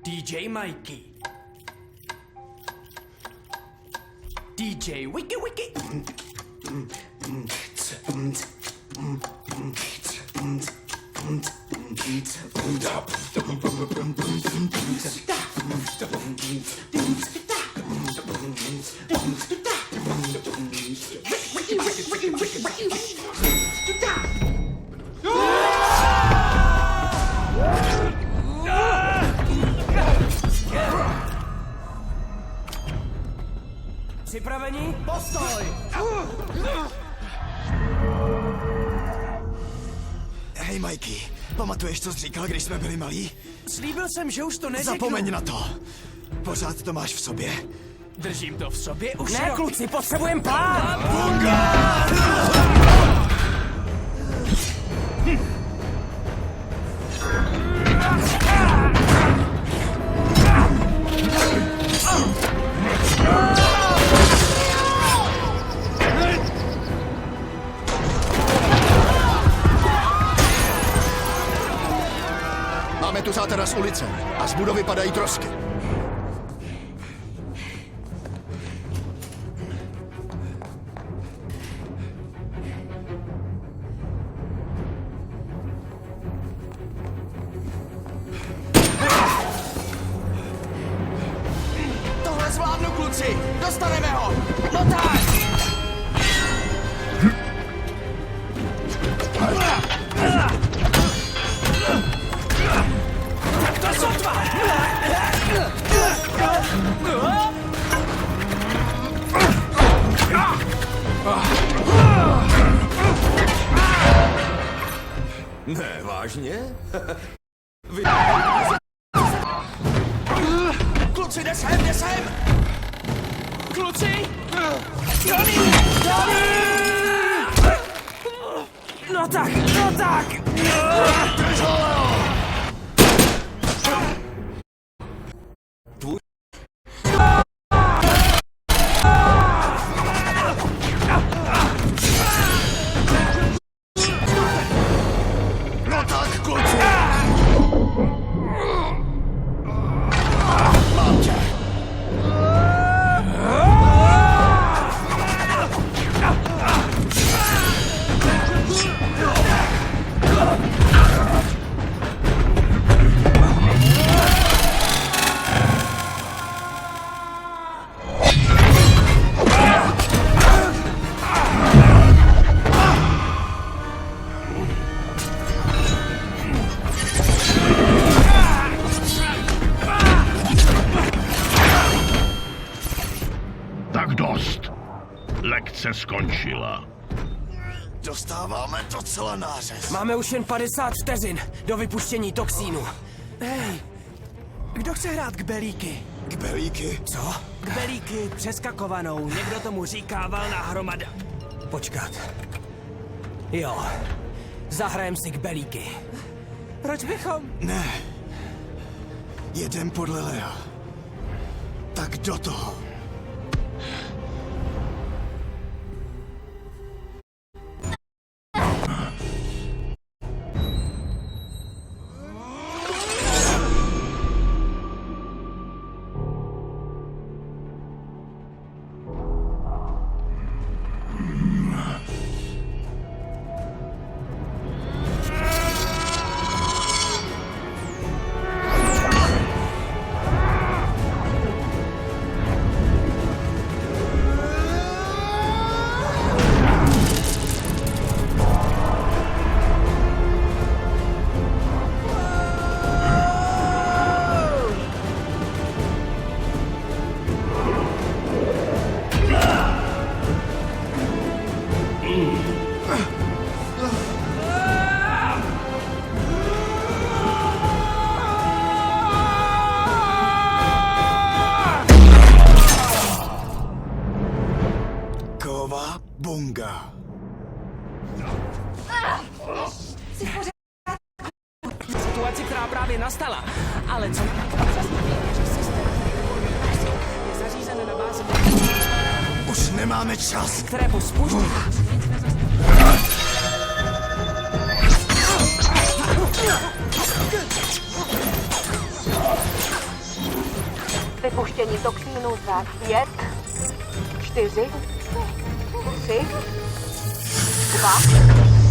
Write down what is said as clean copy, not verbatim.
DJ Mikey. DJ Wiki Wiki. Připraveni? Postoj! Hej, Mikey, pamatuješ, co jsi říkal, když jsme byli malí? Slíbil jsem, že už to neřeknu. Zapomeň na to. Pořád to máš v sobě. Držím to v sobě už Ne, kluci, potřebujeme plán! Máme tu zátara z ulice a z budovy padají trosky. Tohle zvládnu, kluci! Dostaneme ho! No tak! Tak to sotva! Ne, vážně? Kluci, jde sem! Kluci! Johnny! No tak! No tak, kluci! Mám tě. Tak dost. Lekce skončila. Dostáváme docela nářez. Máme už jen 50 vteřin do vypuštění toxínu. Hej, kdo chce hrát k belíky? K belíky? Co? K belíky přeskakovanou. Někdo tomu říká valná hromada. Počkat. Jo. Zahrajem si k belíky. Proč bychom? Ne. Jedem podle Lea. Tak do toho. Bunga. Situaci, která právě nastala. Ale co? Je zařízené na bázi, Už nemáme čas. které po spuštění. Vypuštění toxínů za 5, 4, 3, 2,